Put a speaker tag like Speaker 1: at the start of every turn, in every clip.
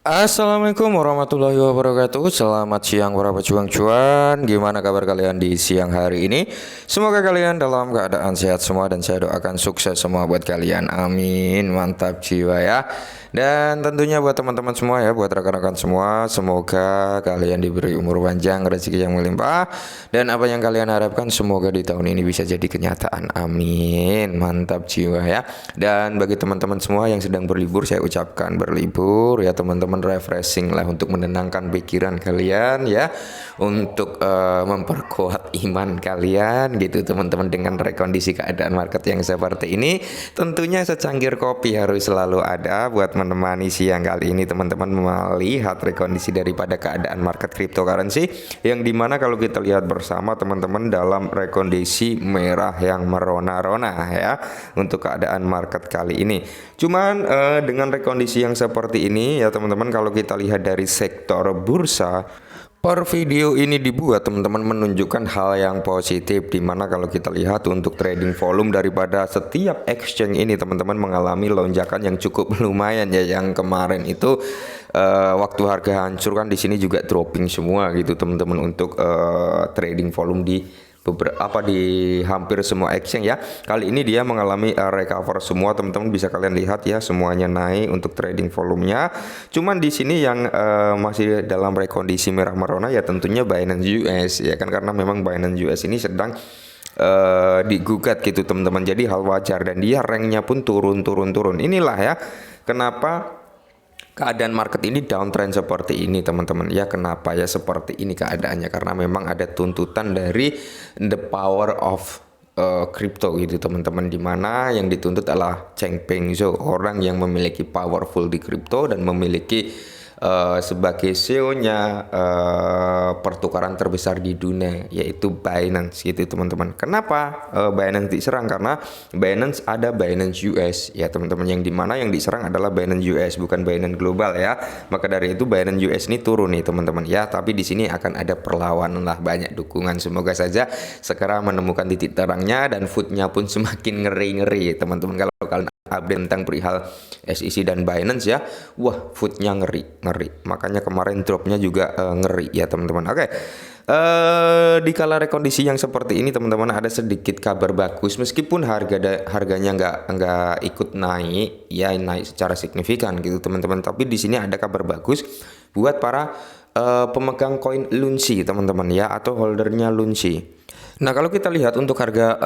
Speaker 1: Assalamualaikum warahmatullahi wabarakatuh. Selamat siang para pejuang cuan. Gimana kabar kalian di siang hari ini? Semoga kalian dalam keadaan sehat semua dan saya doakan sukses semua buat kalian. Amin. Mantap jiwa ya. Dan tentunya buat teman-teman semua ya, buat rekan-rekan semua, semoga kalian diberi umur panjang, rezeki yang melimpah, dan apa yang kalian harapkan semoga di tahun ini bisa jadi kenyataan. Amin. Mantap jiwa ya. Dan bagi teman-teman semua yang sedang berlibur, saya ucapkan berlibur ya teman-teman, refreshing lah untuk menenangkan pikiran kalian ya, untuk memperkuat iman kalian gitu teman-teman, dengan rekondisi keadaan market yang seperti ini. Tentunya secangkir kopi harus selalu ada buat menemani siang kali ini teman-teman, melihat rekondisi daripada keadaan market cryptocurrency, yang dimana kalau kita lihat bersama teman-teman dalam rekondisi merah yang merona-rona ya untuk keadaan market kali ini. Cuman dengan rekondisi yang seperti ini ya teman-teman, kalau kita lihat dari sektor bursa, per video ini dibuat teman-teman menunjukkan hal yang positif, dimana kalau kita lihat untuk trading volume daripada setiap exchange ini teman-teman mengalami lonjakan yang cukup lumayan ya. Yang kemarin itu waktu harga hancur kan, di sini juga dropping semua gitu teman-teman untuk trading volume di beberapa di hampir semua exchange ya. Kali ini dia mengalami recover semua teman-teman, bisa kalian lihat ya, semuanya naik untuk trading volumenya. Cuman di sini yang masih dalam rekondisi merah merona ya tentunya Binance US ya kan, karena memang Binance US ini sedang digugat gitu teman-teman, jadi hal wajar, dan dia ranknya pun turun. Inilah ya kenapa keadaan market ini downtrend seperti ini teman-teman ya. Kenapa ya seperti ini keadaannya? Karena memang ada tuntutan dari the power of crypto gitu teman-teman, dimana yang dituntut adalah Changpeng Zhou, orang yang memiliki powerful di crypto dan memiliki sebagai CEO-nya pertukaran terbesar di dunia, yaitu Binance gitu teman-teman. Kenapa Binance diserang? Karena Binance ada Binance US ya teman-teman, yang dimana yang diserang adalah Binance US, bukan Binance global ya. Maka dari itu Binance US ini turun nih teman-teman ya. Tapi di sini akan ada perlawanan lah, banyak dukungan. Semoga saja segera menemukan titik terangnya dan foodnya pun semakin ngeri-ngeri teman-teman. Kalau kalian update tentang perihal SEC dan Binance ya, wah foodnya ngeri. Makanya kemarin dropnya juga ngeri ya teman-teman. Oke, di kala rekondisi yang seperti ini teman-teman, ada sedikit kabar bagus, meskipun harganya nggak ikut naik ya, naik secara signifikan gitu teman-teman. Tapi di sini ada kabar bagus buat para pemegang koin Lunsi teman-teman ya, atau holdernya Lunsi. Nah kalau kita lihat untuk harga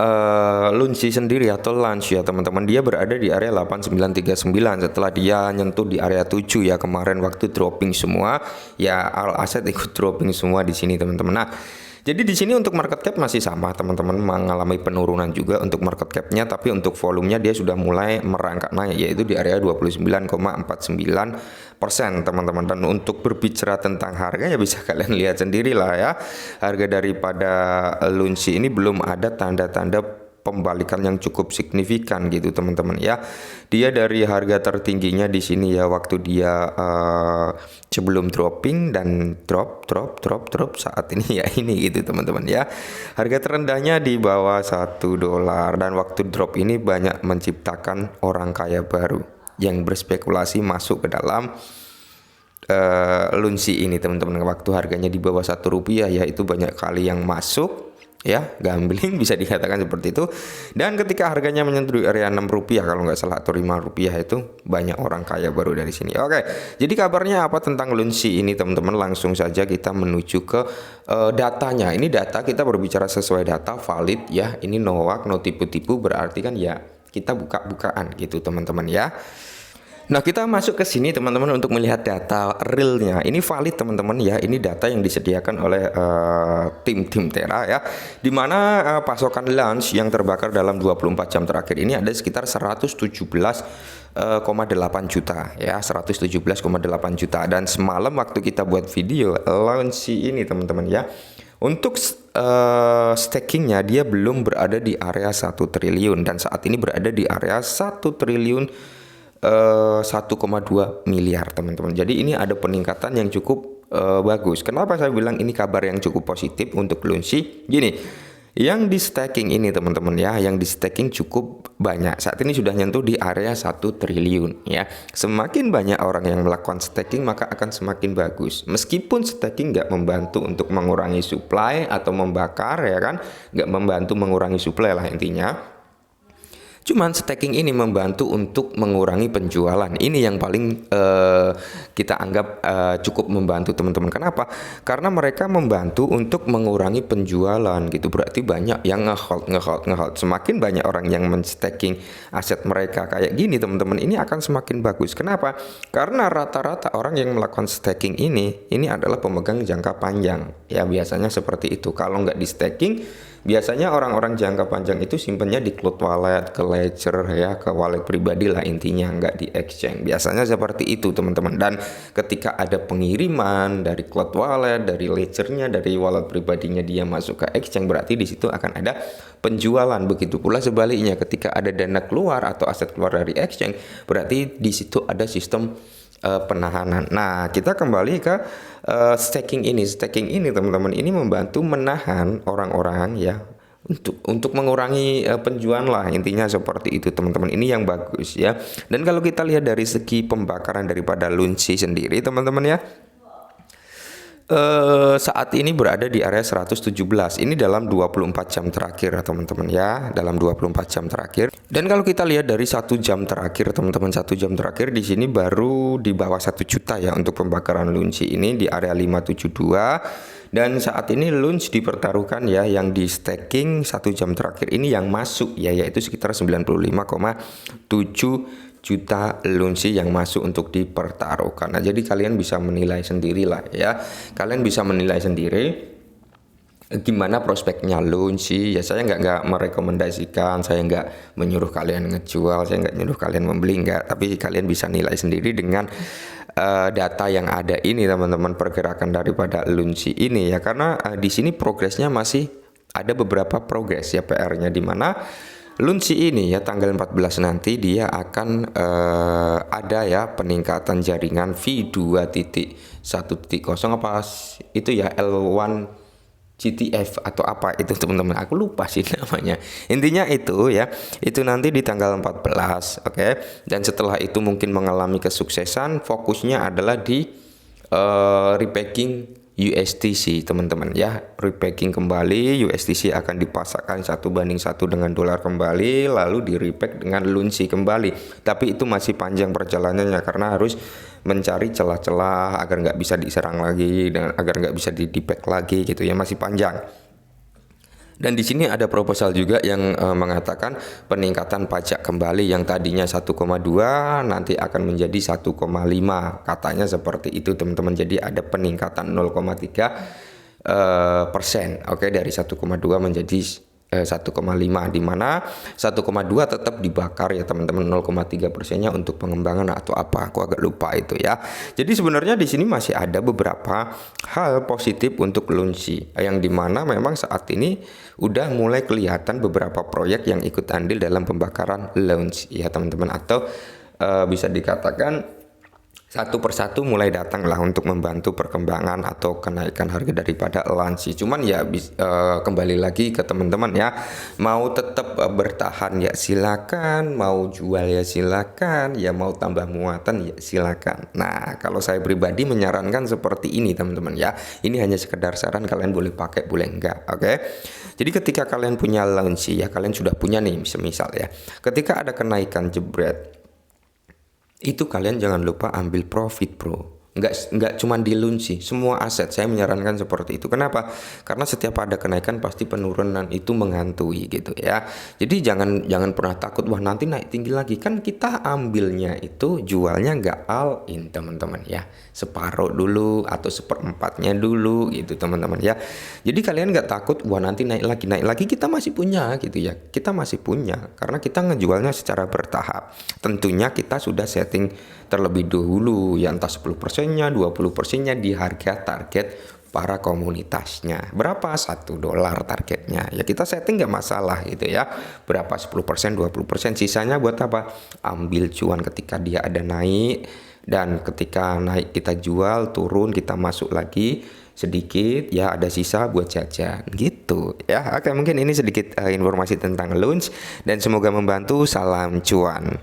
Speaker 1: Lunsi sendiri atau Lunch ya teman-teman, dia berada di area 8939 setelah dia nyentuh di area 7 ya kemarin waktu dropping semua ya, all aset ikut dropping semua di sini teman-teman. Nah jadi di sini untuk market cap masih sama teman-teman, mengalami penurunan juga untuk market capnya, tapi untuk volumenya dia sudah mulai merangkak naik, yaitu di area 29,49% teman-teman. Dan untuk berbicara tentang harga ya bisa kalian lihat sendiri lah ya, harga daripada Lunsi ini belum ada tanda-tanda pembalikan yang cukup signifikan gitu teman-teman ya. Dia dari harga tertingginya di sini ya waktu dia sebelum dropping dan drop saat ini ya ini gitu teman-teman ya. Harga terendahnya di bawah $1, dan waktu drop ini banyak menciptakan orang kaya baru yang berspekulasi masuk ke dalam Lunsi ini teman-teman. Waktu harganya di bawah $1 ya, itu banyak kali yang masuk ya, gambling bisa dikatakan seperti itu. Dan ketika harganya menyentuh area $6 kalau nggak salah, atau $5 itu banyak orang kaya baru dari sini. Oke, jadi kabarnya apa tentang Lunsi ini teman-teman? Langsung saja kita menuju ke datanya. Ini data, kita berbicara sesuai data valid ya. Ini no tipu-tipu, berarti kan ya kita buka-bukaan gitu teman-teman ya. Nah kita masuk ke sini teman-teman untuk melihat data realnya. Ini valid teman-teman ya. Ini data yang disediakan oleh tim Terra ya, dimana pasokan Lunch yang terbakar dalam 24 jam terakhir ini ada sekitar 117,8 juta ya, 117,8 juta. Dan semalam waktu kita buat video Lunch ini teman-teman ya, untuk stakingnya dia belum berada di area 1 triliun, dan saat ini berada di area 1 triliun 1,2 miliar teman-teman. Jadi ini ada peningkatan yang cukup bagus. Kenapa saya bilang ini kabar yang cukup positif untuk Lunsi? Gini, Yang di staking ini teman-teman ya, yang di staking cukup banyak. Saat ini sudah nyentuh di area 1 triliun ya. Semakin banyak orang yang melakukan staking maka akan semakin bagus. Meskipun staking nggak membantu untuk mengurangi supply atau membakar ya kan, nggak membantu mengurangi supply lah intinya. Cuman staking ini membantu untuk mengurangi penjualan. Ini yang paling kita anggap cukup membantu teman-teman. Kenapa? Karena mereka membantu untuk mengurangi penjualan gitu. Berarti banyak yang ngehold. Semakin banyak orang yang men-staking aset mereka kayak gini teman-teman, ini akan semakin bagus. Kenapa? Karena rata-rata orang yang melakukan staking ini adalah pemegang jangka panjang. Ya biasanya seperti itu. Kalau nggak di staking, biasanya orang-orang jangka panjang itu simpennya di cloud wallet, ke ledger ya, ke wallet pribadi lah intinya, nggak di exchange. Biasanya seperti itu teman-teman. Dan ketika ada pengiriman dari cloud wallet, dari ledgernya, dari wallet pribadinya dia masuk ke exchange, berarti di situ akan ada penjualan. Begitu pula sebaliknya, ketika ada dana keluar atau aset keluar dari exchange, berarti di situ ada sistem penahanan. Nah, kita kembali ke staking ini. Staking ini teman-teman, ini membantu menahan orang-orang ya untuk mengurangi penjualan lah, intinya seperti itu teman-teman. Ini yang bagus ya. Dan kalau kita lihat dari segi pembakaran daripada Lunsi sendiri teman-teman ya, saat ini berada di area 117. Ini dalam 24 jam terakhir teman-teman ya, dalam 24 jam terakhir. Dan kalau kita lihat dari 1 jam terakhir teman-teman, 1 jam terakhir di sini baru di bawah 1 juta ya untuk pembakaran Lunsi ini di area 572. Dan saat ini Lunch dipertaruhkan ya, yang di staking 1 jam terakhir ini yang masuk ya, yaitu sekitar 95,7 juta Lunsi yang masuk untuk dipertaruhkan. Nah, jadi kalian bisa menilai sendiri lah ya. Kalian bisa menilai sendiri gimana prospeknya Lunsi. Ya saya nggak merekomendasikan, saya nggak menyuruh kalian ngejual, saya nggak menyuruh kalian membeli, nggak. Tapi kalian bisa nilai sendiri dengan data yang ada ini teman-teman, pergerakan daripada Lunsi ini ya. Karena di sini progresnya masih ada beberapa progres ya, PR-nya di mana Lunsi ini ya tanggal 14 nanti dia akan ada ya peningkatan jaringan V2.1.0 apa itu ya, L1 GTF atau apa itu teman-teman, aku lupa sih namanya. Intinya itu ya, itu nanti di tanggal 14, oke. Dan setelah itu mungkin mengalami kesuksesan, fokusnya adalah di repacking USDC teman-teman ya, repacking kembali. USDC akan dipasangkan 1:1 dengan dolar kembali, lalu di repack dengan Lunsi kembali. Tapi itu masih panjang perjalanannya karena harus mencari celah-celah agar nggak bisa diserang lagi dan agar nggak bisa di-depack lagi gitu ya, masih panjang. Dan di sini ada proposal juga yang mengatakan peningkatan pajak kembali yang tadinya 1,2 nanti akan menjadi 1,5, katanya seperti itu teman-teman. Jadi ada peningkatan 0,3% oke, dari 1,2 menjadi 1,5, di mana 1,2 tetap dibakar ya teman-teman, 0,3%-nya untuk pengembangan atau apa, aku agak lupa itu ya. Jadi sebenarnya di sini masih ada beberapa hal positif untuk Lunsi, yang dimana memang saat ini udah mulai kelihatan beberapa proyek yang ikut andil dalam pembakaran Lunsi ya teman-teman, atau bisa dikatakan satu persatu mulai datang lah untuk membantu perkembangan atau kenaikan harga daripada Lunsi. Cuman ya kembali lagi ke teman-teman ya, mau tetap bertahan ya silakan, mau jual ya silakan, ya mau tambah muatan ya silakan. Nah, kalau saya pribadi menyarankan seperti ini teman-teman ya. Ini hanya sekedar saran, kalian boleh pakai boleh enggak, oke? Jadi ketika kalian punya Lunsi ya, kalian sudah punya nih misal ya, ketika ada kenaikan jebret itu kalian jangan lupa ambil profit bro. Nggak cuma di Lunsi, semua aset saya menyarankan seperti itu. Kenapa? Karena setiap ada kenaikan pasti penurunan itu menghantui gitu ya. Jadi jangan pernah takut wah nanti naik tinggi lagi. Kan kita ambilnya itu jualnya nggak all in teman-teman ya, separuh dulu atau seperempatnya dulu gitu teman-teman ya. Jadi kalian nggak takut wah nanti naik lagi kita masih punya gitu ya. Kita masih punya karena kita ngejualnya secara bertahap. Tentunya kita sudah setting terlebih dahulu ya, entah 10%-nya, 20%-nya di harga target para komunitasnya. Berapa? $1 targetnya. Ya kita setting nggak masalah gitu ya. Berapa? 10%, 20%, sisanya buat apa? Ambil cuan ketika dia ada naik Dan ketika naik kita jual, turun kita masuk lagi sedikit, ya ada sisa buat jajan gitu ya. Oke, mungkin ini sedikit informasi tentang loans dan semoga membantu. Salam cuan.